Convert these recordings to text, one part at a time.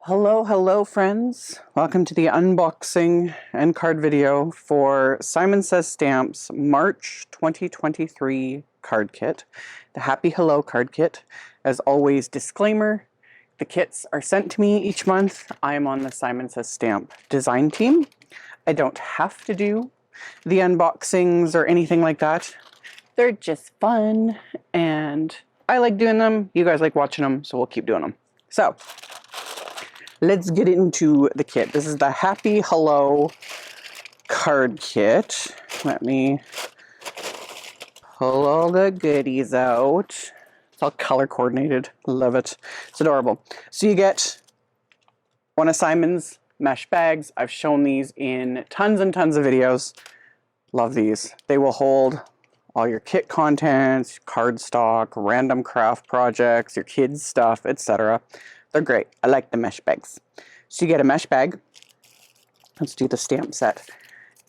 Hello friends. Welcome to the unboxing and card video for Simon Says Stamps March 2023 card kit. The Happy Hello card kit. As always, disclaimer, the kits are sent to me each month. I am on the Simon Says Stamp design team. I don't have to do the unboxings or anything like that. They're just fun and I like doing them. You guys like watching them, so we'll keep doing them. So, let's get into the kit. This is the Happy Hello card kit. Let me pull all the goodies out. It's all color coordinated. Love it. It's adorable. So you get one of Simon's mesh bags. I've shown these in tons and tons of videos. Love these. They will hold all your kit contents, cardstock, random craft projects, your kids' stuff, etc. They're great. I like the mesh bags. So you get a mesh bag. Let's do the stamp set.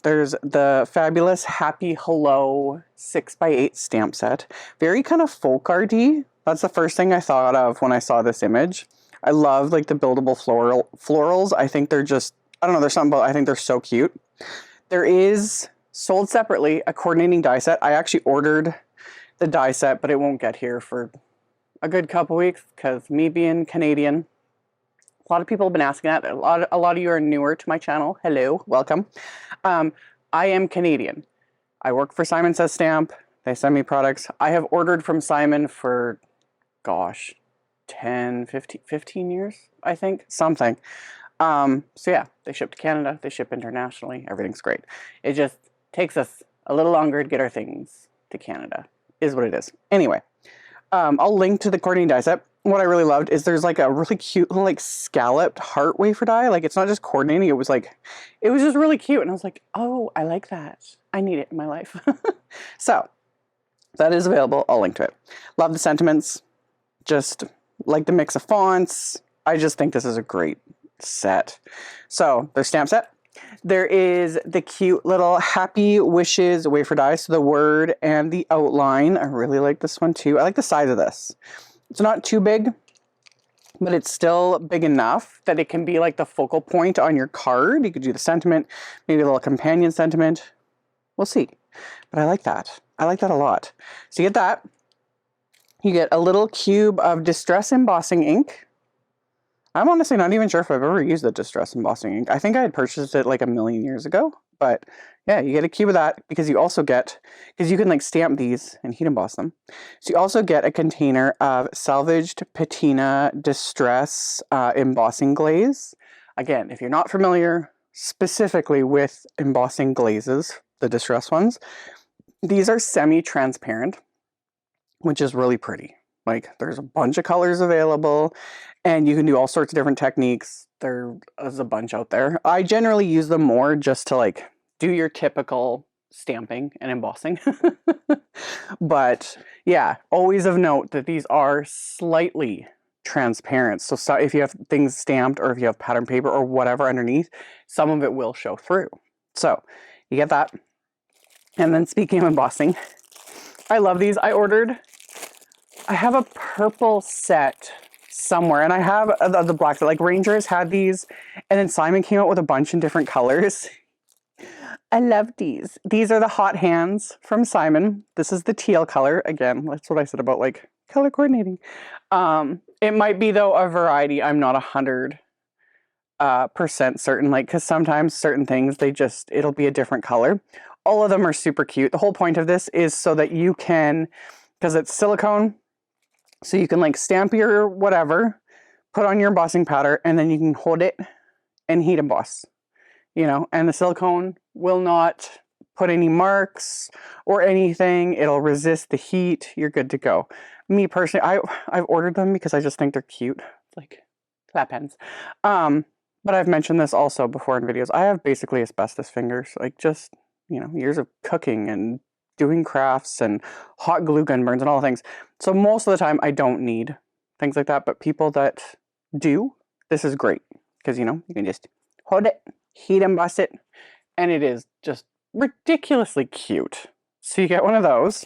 There's the fabulous Happy Hello 6x8 stamp set. Very kind of folk arty. That's the first thing I thought of when I saw this image. I love like the buildable florals. I think they're just, I don't know, there's something about, I think they're so cute. There is, sold separately, a coordinating die set. I actually ordered the die set, but it won't get here for a good couple weeks because me being Canadian, a lot of people have been asking that. A lot of you are newer to my channel. Hello, welcome. I am Canadian. I work for Simon Says Stamp. They send me products. I have ordered from Simon for, gosh, 10, 15 years, I think, something. So yeah, they ship to Canada, they ship internationally, everything's great. It just takes us a little longer to get our things to Canada, is what it is. Anyway, I'll link to the coordinating die set. What I really loved is there's like a really cute little like scalloped heart wafer die. Like it's not just coordinating, it was just really cute. And I was like, oh, I like that. I need it in my life. So that is available. I'll link to it. Love the sentiments. Just like the mix of fonts. I just think this is a great set. So there's stamp set. There is the cute little Happy Wishes wafer die. So the word and the outline. I really like this one too. I like the size of this. It's not too big, but it's still big enough that it can be like the focal point on your card. You could do the sentiment, maybe a little companion sentiment. We'll see. But I like that. I like that a lot. So you get that. You get a little cube of Distress Embossing ink. I'm honestly not even sure if I've ever used the Distress Embossing ink. I think I had purchased it like a million years ago. But yeah, you get a cube of that because you also get, because you can like stamp these and heat emboss them. So you also get a container of salvaged patina distress embossing glaze. Again, if you're not familiar specifically with embossing glazes, the distress ones, these are semi-transparent, which is really pretty. Like there's a bunch of colors available and you can do all sorts of different techniques. There's a bunch out there. I generally use them more just to like do your typical stamping and embossing. But yeah, always of note that these are slightly transparent. So if you have things stamped or if you have pattern paper or whatever underneath, some of it will show through. So you get that. And then speaking of embossing, I love these. I have a purple set somewhere, and I have the black set. Like Rangers had these, and then Simon came out with a bunch in different colors. I love these. These are the hot hands from Simon. This is the teal color. Again, that's what I said about like color coordinating. It might be though a variety. I'm not 100% certain, like, because sometimes certain things, it'll be a different color. All of them are super cute. The whole point of this is so that you can, because it's silicone, so you can like stamp your whatever, put on your embossing powder, and then you can hold it and heat emboss, you know, and the silicone will not put any marks or anything. It'll resist the heat. You're good to go. Me personally, I've ordered them because I just think they're cute, like clap hands. But I've mentioned this also before in videos. I have basically asbestos fingers, like just, you know, years of cooking and doing crafts and hot glue gun burns and all the things. So most of the time I don't need things like that, but people that do, this is great because, you know, you can just hold it, heat emboss it, and it is just ridiculously cute. So you get one of those.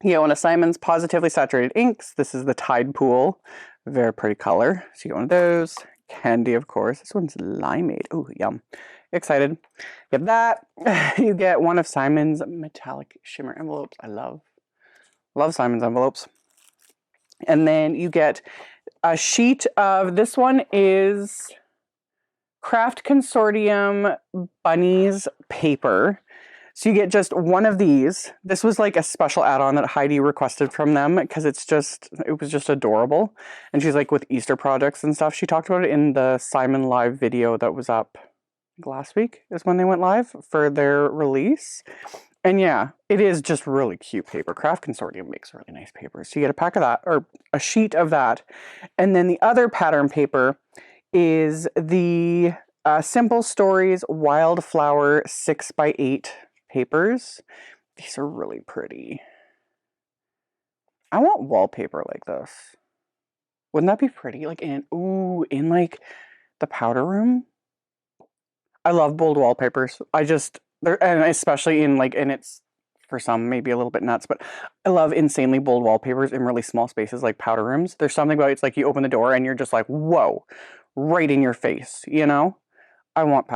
You get one of Simon's Positively Saturated inks. This is the TIDEPOOL Very pretty color. So you get one of those. Candy, of course. This one's limeade. Oh, yum. Excited. You get that. You get one of Simon's metallic shimmer envelopes. I love Simon's envelopes. And then you get a sheet of, this one is Craft Consortium Bunnies paper. So you get just one of these. This was like a special add-on that Heidi requested from them because it was just adorable. And she's like with Easter projects and stuff. She talked about it in the Simon Live video that was up last week is when they went live for their release. And yeah, it is just really cute paper. Craft Consortium makes really nice paper. So you get a pack of that, or a sheet of that. And then the other pattern paper is the Simple Stories Wildflower 6x8 papers. These are really pretty. I want wallpaper like this. Wouldn't that be pretty? Like in like the powder room. I love bold wallpapers. And especially in like, and it's for some maybe a little bit nuts, but I love insanely bold wallpapers in really small spaces like powder rooms. There's something about it's like you open the door and you're just like, whoa, right in your face, you know? I want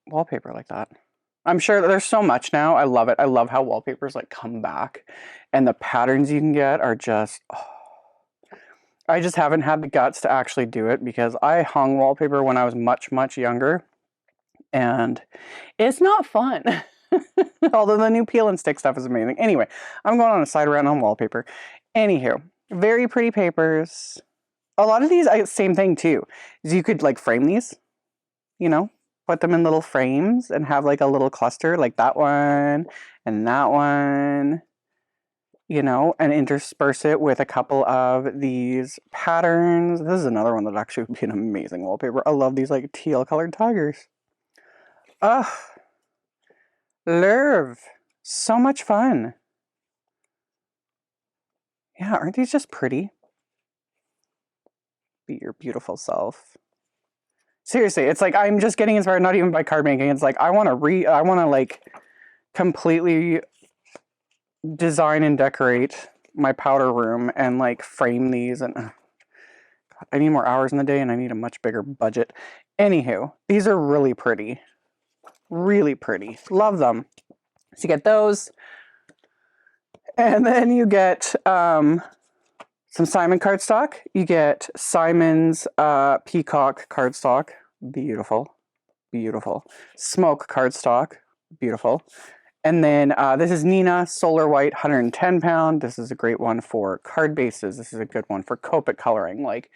wallpaper like that. I'm sure that there's so much now. I love it. I love how wallpapers like come back and the patterns you can get are just, I just haven't had the guts to actually do it because I hung wallpaper when I was much, much younger and it's not fun. Although the new peel and stick stuff is amazing. Anyway, I'm going on a side rant on wallpaper. Anywho, very pretty papers. A lot of these, same thing too, is you could like frame these, you know, put them in little frames and have like a little cluster like that one and that one, you know, and intersperse it with a couple of these patterns. This is another one that actually would be an amazing wallpaper. I love these like teal colored tigers. Ugh. Lerv. So much fun. Yeah, aren't these just pretty? Be your beautiful self. Seriously, it's like I'm just getting inspired not even by card making. It's like I want to like completely design and decorate my powder room and like frame these and God, I need more hours in the day and I need a much bigger budget. Anywho, these are really pretty. Really pretty. Love them. So you get those. And then you get some Simon cardstock. You get Simon's PEACOCK cardstock. Beautiful. Beautiful. Smoke cardstock. Beautiful. And then this is Nina Solar White 110 pound. This is a great one for card bases. This is a good one for Copic coloring. Like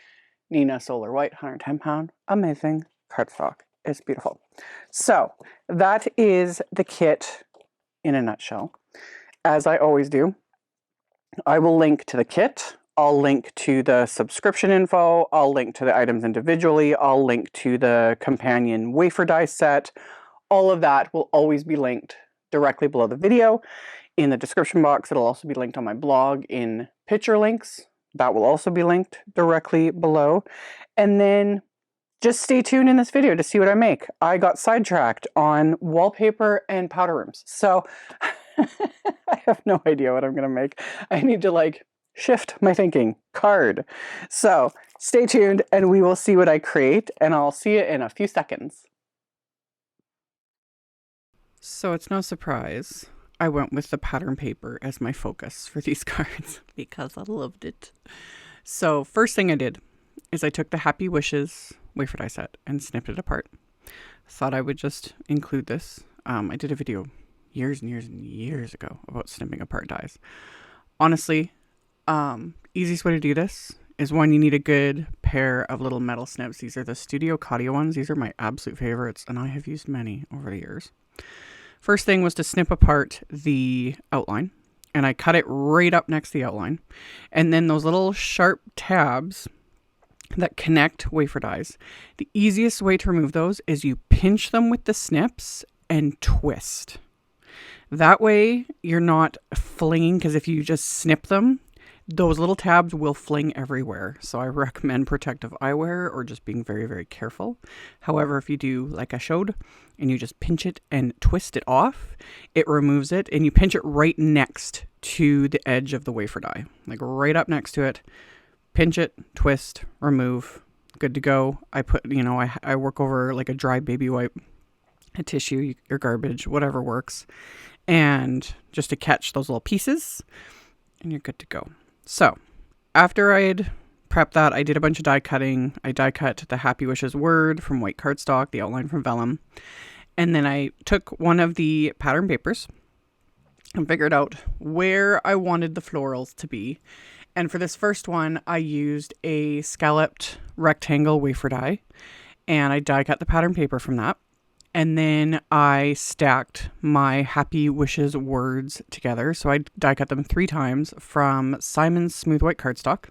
Nina Solar White 110 pound. Amazing cardstock. It's beautiful. So that is the kit in a nutshell. As I always do, I will link to the kit. I'll link to the subscription info. I'll link to the items individually. I'll link to the companion wafer die set. All of that will always be linked directly below the video. In the description box, it'll also be linked on my blog in picture links. That will also be linked directly below. And then just stay tuned in this video to see what I make. I got sidetracked on wallpaper and powder rooms. So I have no idea what I'm going to make. I need to like shift my thinking. Card. So stay tuned and we will see what I create and I'll see you in a few seconds. So it's no surprise I went with the pattern paper as my focus for these cards because I loved it. So first thing I did is I took the Happy Wishes wafer die set and snipped it apart. Thought I would just include this. I did a video years and years and years ago about snipping apart dies. Honestly, easiest way to do this is one, you need a good pair of little metal snips. These are the Studio Cadio ones. These are my absolute favorites and I have used many over the years. First thing was to snip apart the outline and I cut it right up next to the outline. And then those little sharp tabs that connect wafer dies. The easiest way to remove those is you pinch them with the snips and twist. That way you're not flinging, because if you just snip them, those little tabs will fling everywhere. So I recommend protective eyewear or just being very, very careful. However, if you do like I showed and you just pinch it and twist it off, it removes it, and you pinch it right next to the edge of the wafer die, like right up next to it. pinch it, twist, remove, good to go. I put, you know, I work over like a dry baby wipe, a tissue, your garbage, whatever works, and just to catch those little pieces, and you're good to go. So after I had prepped that, I did a bunch of die cutting. I die cut the Happy Wishes word from white cardstock, the outline from vellum, and then I took one of the pattern papers and figured out where I wanted the florals to be. And for this first one, I used a scalloped rectangle wafer die, and I die cut the pattern paper from that. And then I stacked my Happy Wishes words together. So I die cut them 3 times from Simon's smooth white cardstock.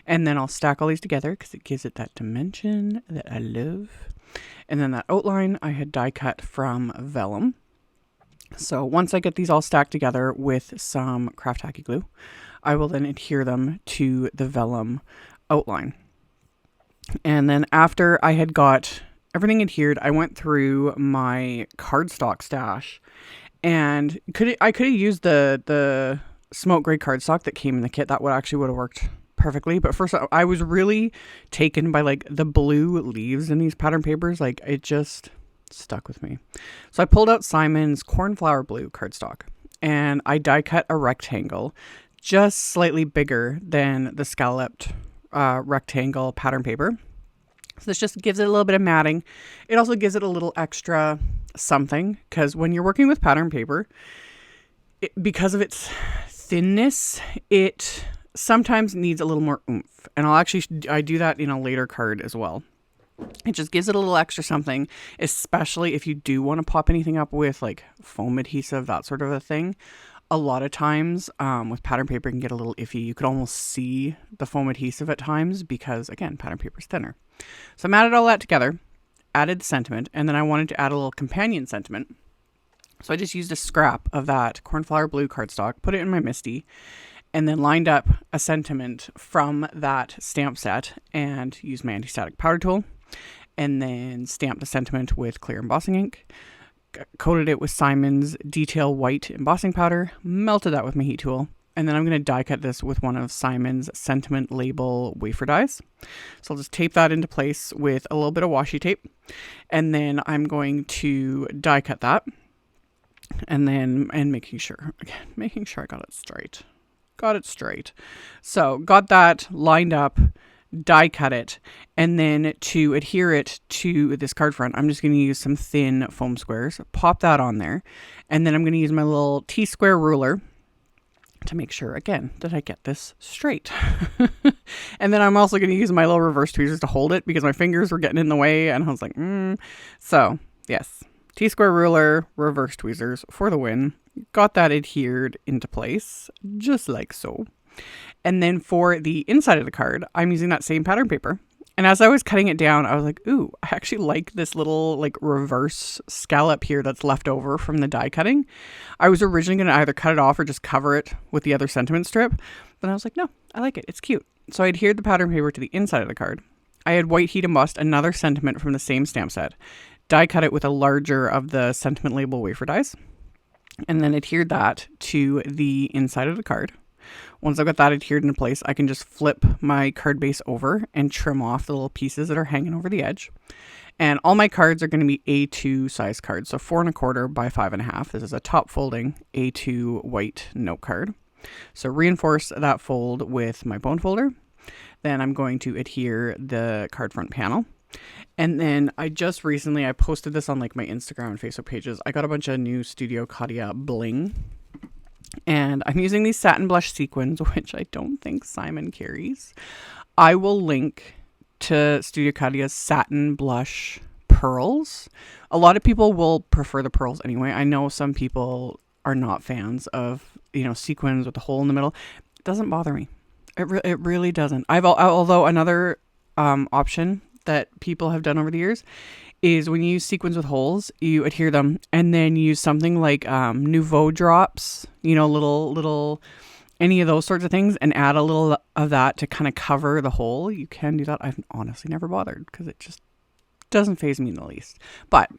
And then I'll stack all these together because it gives it that dimension that I love. And then that outline I had die cut from vellum. So once I get these all stacked together with some craft tacky glue, I will then adhere them to the vellum outline. And then after I had got everything adhered, I went through my cardstock stash, and I could have used the smoke gray cardstock that came in the kit. That would have worked perfectly. But first, I was really taken by like the blue leaves in these pattern papers. Like it just stuck with me. So I pulled out Simon's cornflower blue cardstock, and I die cut a rectangle just slightly bigger than the scalloped rectangle pattern paper. So this just gives it a little bit of matting. It also gives it a little extra something, because when you're working with pattern paper, because of its thinness, it sometimes needs a little more oomph. And I do that in a later card as well. It just gives it a little extra something, especially if you do want to pop anything up with like foam adhesive, that sort of a thing. A lot of times with pattern paper, it can get a little iffy. You could almost see the foam adhesive at times because, again, pattern paper is thinner. So I added all that together, added the sentiment, and then I wanted to add a little companion sentiment. So I just used a scrap of that cornflower blue cardstock, put it in my MISTI, and then lined up a sentiment from that stamp set and used my anti-static powder tool, and then stamped the sentiment with clear embossing ink. Coated it with Simon's detail white embossing powder, melted that with my heat tool, and then I'm going to die cut this with one of Simon's sentiment label wafer dies. So I'll just tape that into place with a little bit of washi tape, and then I'm going to die cut that, and making sure I got it straight. So got that lined up, die cut it, and then to adhere it to this card front, I'm just going to use some thin foam squares, pop that on there, and then I'm going to use my little T-square ruler to make sure, again, that I get this straight. And then I'm also going to use my little reverse tweezers to hold it because my fingers were getting in the way, and I was like, So, yes, T-square ruler, reverse tweezers for the win. Got that adhered into place, just like so. And then for the inside of the card, I'm using that same pattern paper. And as I was cutting it down, I was like, ooh, I actually like this little like reverse scallop here that's left over from the die cutting. I was originally going to either cut it off or just cover it with the other sentiment strip. But I was like, no, I like it. It's cute. So I adhered the pattern paper to the inside of the card. I had white heat embossed another sentiment from the same stamp set. Die cut it with a larger of the sentiment label wafer dies. And then adhered that to the inside of the card. Once I've got that adhered into place, I can just flip my card base over and trim off the little pieces that are hanging over the edge. And all my cards are going to be A2 size cards, so 4 1/4 by 5 1/2. This is a top folding A2 white note card. So reinforce that fold with my bone folder. Then I'm going to adhere the card front panel. And then I posted this on like my Instagram and Facebook pages. I got a bunch of new Studio Katia bling. And I'm using these satin blush sequins, which I don't think Simon carries. I will link to Studio Katia's satin blush pearls. A lot of people will prefer the pearls anyway. I know some people are not fans of, sequins with a hole in the middle. It doesn't bother me. It really doesn't. Although another option that people have done over the years is when you use sequins with holes, you adhere them and then use something like Nouveau drops, little any of those sorts of things, and add a little of that to kind of cover the hole. You can do that. I've honestly never bothered because it just doesn't faze me in the least. But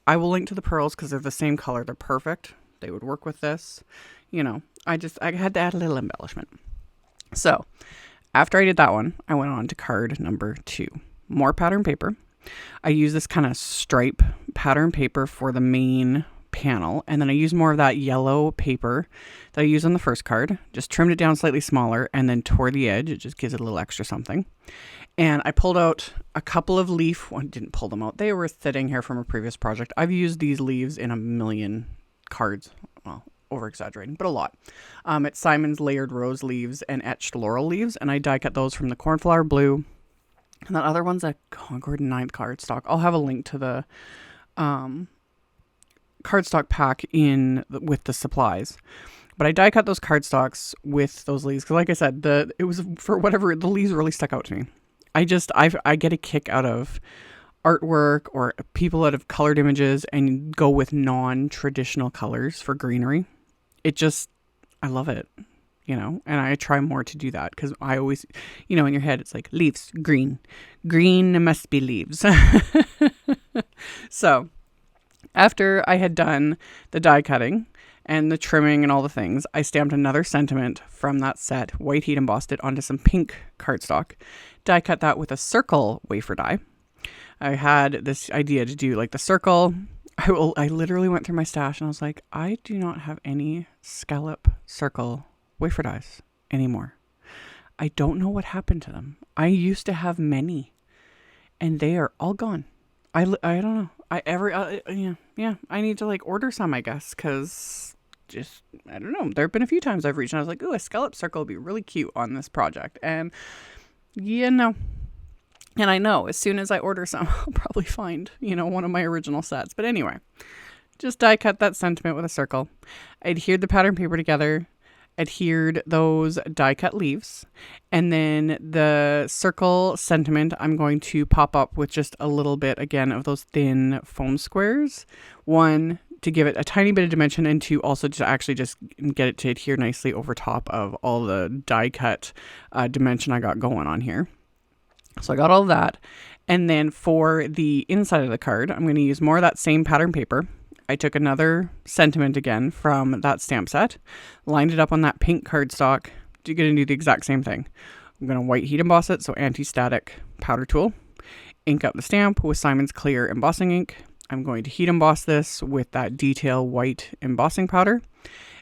I will link to the pearls because they're the same color. They're perfect. They would work with this. I had to add a little embellishment. So After I did that one, I went on to card number 2. More pattern paper. I use this kind of stripe pattern paper for the main panel, and then I use more of that yellow paper that I used on the first card. Just trimmed it down slightly smaller and then tore the edge. It just gives it a little extra something. And I pulled out a couple of I didn't pull them out. They were sitting here from a previous project. I've used these leaves in a million cards. Well, over exaggerating, but a lot. It's Simon's layered rose leaves and etched laurel leaves, and I die cut those from the cornflower blue. And that other one's a Concord 9th cardstock. I'll have a link to the cardstock pack with the supplies. But I die cut those cardstocks with those leaves because, like I said, it was for whatever, the leaves really stuck out to me. I get a kick out of artwork or people that have colored images and go with non-traditional colors for greenery. I love it, and I try more to do that because I always, in your head, it's like leaves, green must be leaves. So after I had done the die cutting and the trimming and all the things, I stamped another sentiment from that set, white heat embossed it onto some pink cardstock, die cut that with a circle wafer die. I had this idea to do like the circle. I literally went through my stash and I was like, I do not have any scallop circle wafer dies anymore. I don't know what happened to them. I used to have many and they are all gone. I don't know. I need to like order some, I guess, because I don't know. There have been a few times I've reached and I was like, ooh, a scallop circle would be really cute on this project. And no. And I know as soon as I order some, I'll probably find, one of my original sets. But anyway, just die cut that sentiment with a circle. I adhered the pattern paper together, adhered those die cut leaves, and then the circle sentiment I'm going to pop up with just a little bit again of those thin foam squares. One, to give it a tiny bit of dimension, and two, also to actually just get it to adhere nicely over top of all the die cut dimension I got going on here. So I got all of that. And then for the inside of the card, I'm going to use more of that same pattern paper. I took another sentiment again from that stamp set, lined it up on that pink cardstock. You're going to do the exact same thing. I'm going to white heat emboss it, so anti-static powder tool. Ink up the stamp with Simon's clear embossing ink. I'm going to heat emboss this with that detail white embossing powder.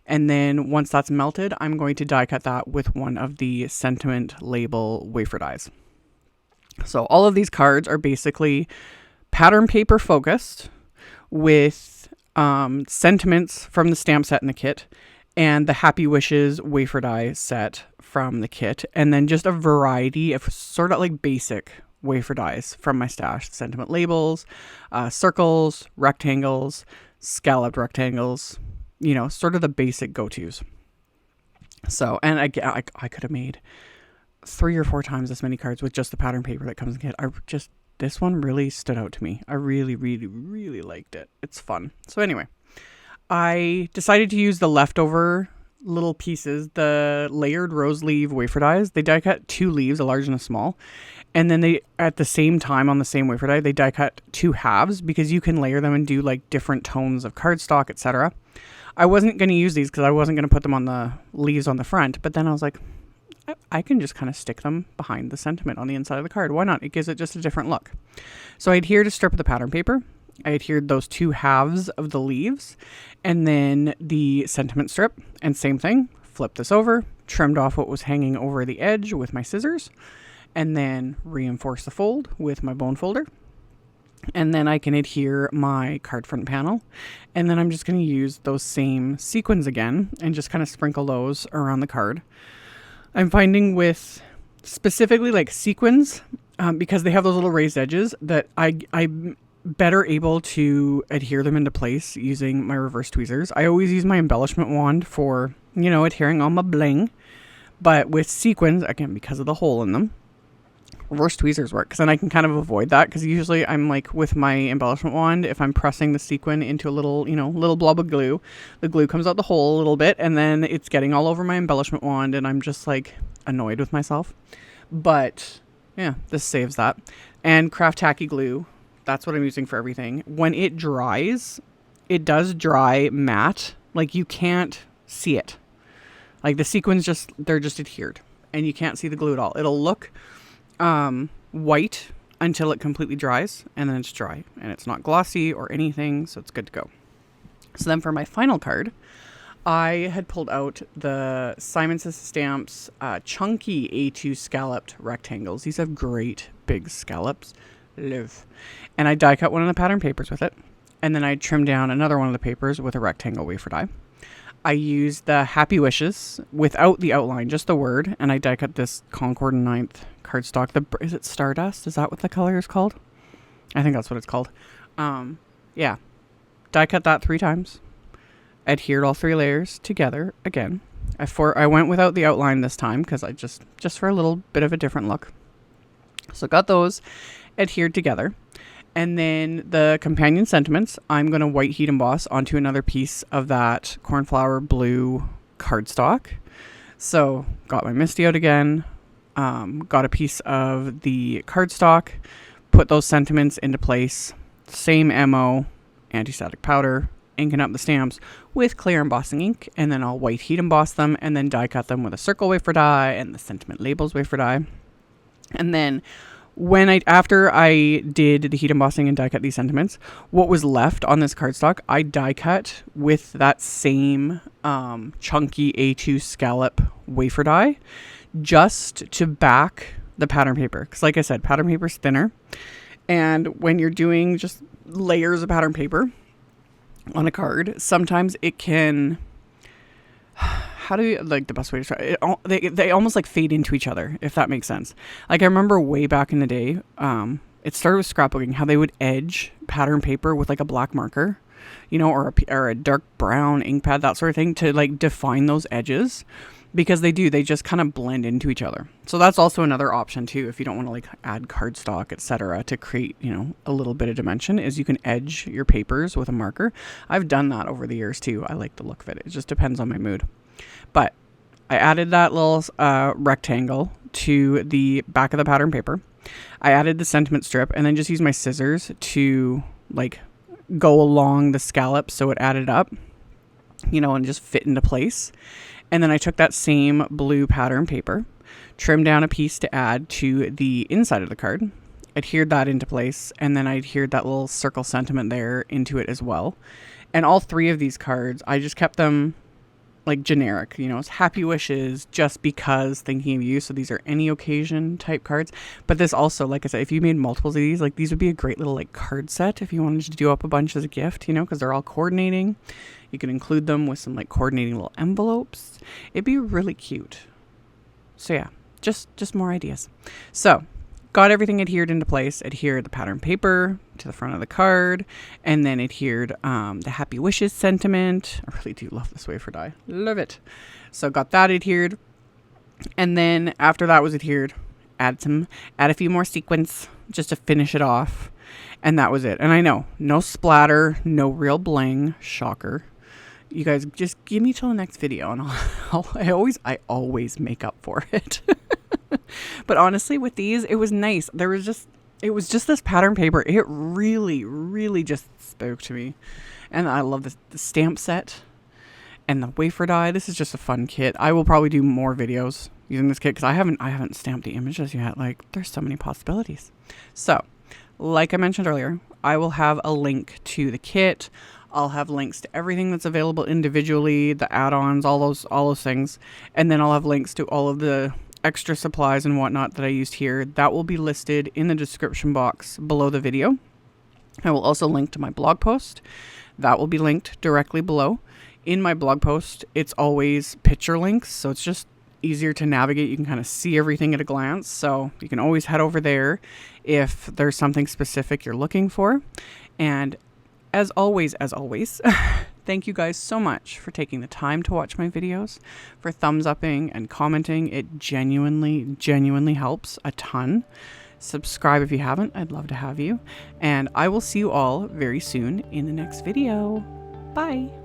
And then once that's melted, I'm going to die cut that with one of the sentiment label wafer dies. So all of these cards are basically pattern paper focused with sentiments from the stamp set in the kit and the Happy Wishes wafer die set from the kit. And then just a variety of sort of like basic wafer dies from my stash. Sentiment labels, circles, rectangles, scalloped rectangles, sort of the basic go-tos. So, and I could have made 3 or 4 times this many cards with just the pattern paper that comes in the kit. This one really stood out to me. I really, really, really liked it. It's fun. So anyway, I decided to use the leftover little pieces, the layered rose leaf wafer dies. They die cut 2 leaves, a large and a small. And then they, at the same time on the same wafer die, they die cut 2 halves because you can layer them and do like different tones of cardstock, etc. I wasn't going to use these because I wasn't going to put them on the leaves on the front. But then I was like, I can just kind of stick them behind the sentiment on the inside of the card. Why not? It gives it just a different look. So I adhered a strip of the pattern paper. I adhered those 2 halves of the leaves and then the sentiment strip. And same thing, flipped this over, trimmed off what was hanging over the edge with my scissors, and then reinforced the fold with my bone folder. And then I can adhere my card front panel. And then I'm just going to use those same sequins again and just kind of sprinkle those around the card. I'm finding with specifically like sequins, because they have those little raised edges, that I'm better able to adhere them into place using my reverse tweezers. I always use my embellishment wand for, adhering all my bling. But with sequins, again, because of the hole in them, reverse tweezers work, because then I can kind of avoid that, because usually I'm like with my embellishment wand, if I'm pressing the sequin into a little, little blob of glue, the glue comes out the hole a little bit and then it's getting all over my embellishment wand and I'm just like annoyed with myself. But yeah, this saves that. And craft tacky glue, that's what I'm using for everything. When it dries, it does dry matte, like you can't see it. Like the sequins they're just adhered. and you can't see the glue at all. It'll look white until it completely dries, and then it's dry and it's not glossy or anything, so it's good to go. So then for my final card, I had pulled out the Simon Says Stamps chunky A2 scalloped rectangles. These have great big scallops. Live. And I die cut one of the pattern papers with it, and then I trimmed down another one of the papers with a rectangle wafer die. I used the Happy Wishes without the outline, just the word, and I die cut this Concord 9th cardstock. Is it Stardust? Is that what the color is called? I think that's what it's called. Yeah. Die cut that 3 times. Adhered all 3 layers together again. I went without the outline this time because I just for a little bit of a different look. So got those adhered together. And then the companion sentiments, I'm going to white heat emboss onto another piece of that cornflower blue cardstock. So got my Misty out again, got a piece of the cardstock, put those sentiments into place, same MO, anti-static powder, inking up the stamps with clear embossing ink, and then I'll white heat emboss them and then die cut them with a circle wafer die and the sentiment labels wafer die. And then after I did the heat embossing and die cut these sentiments, what was left on this cardstock, I die cut with that same chunky A2 scallop wafer die, just to back the pattern paper. Because like I said, pattern paper is thinner. And when you're doing just layers of pattern paper on a card, sometimes it can... How do you, like, the best way to try it? They almost like fade into each other, if that makes sense. Like I remember way back in the day, it started with scrapbooking, how they would edge pattern paper with like a black marker, you know, or a dark brown ink pad, that sort of thing, to like define those edges, because they just kind of blend into each other. So that's also another option too, if you don't want to like add cardstock, etc., to create, you know, a little bit of dimension, is you can edge your papers with a marker. I've done that over the years too. I like the look of it. It just depends on my mood. But I added that little rectangle to the back of the pattern paper. I added the sentiment strip and then just used my scissors to like go along the scallop so it added up, you know, and just fit into place. And then I took that same blue pattern paper, trimmed down a piece to add to the inside of the card, adhered that into place, and then I adhered that little circle sentiment there into it as well. And all 3 of these cards, I just kept them like generic, you know, it's Happy Wishes, just because, thinking of you. So these are any occasion type cards. But this also, like I said, if you made multiples of these, like these would be a great little like card set if you wanted to do up a bunch as a gift, you know, because they're all coordinating. You can include them with some like coordinating little envelopes. It'd be really cute. So yeah, just more ideas. So got everything adhered into place, adhered the pattern paper to the front of the card, and then adhered the Happy Wishes sentiment. I really do love this wafer die. Love it. So got that adhered. And then after that was adhered, add a few more sequins just to finish it off. And that was it. And I know, no splatter, no real bling. Shocker. You guys just give me till the next video and I always make up for it. But honestly, with these, it was nice. It was just this pattern paper. It really, really just spoke to me. And I love the stamp set and the wafer die. This is just a fun kit. I will probably do more videos using this kit because I haven't stamped the images yet. Like, there's so many possibilities. So, like I mentioned earlier, I will have a link to the kit. I'll have links to everything that's available individually, the add-ons, all those things. And then I'll have links to all of the extra supplies and whatnot that I used here. That will be listed in the description box below the video. I will also link to my blog post. That will be linked directly below. In my blog post, it's always picture links, so it's just easier to navigate. You can kind of see everything at a glance, so you can always head over there if there's something specific you're looking for. And as always, thank you guys so much for taking the time to watch my videos, for thumbs upping and commenting. It genuinely helps a ton. Subscribe if you haven't. I'd love to have you. And I will see you all very soon in the next video. Bye.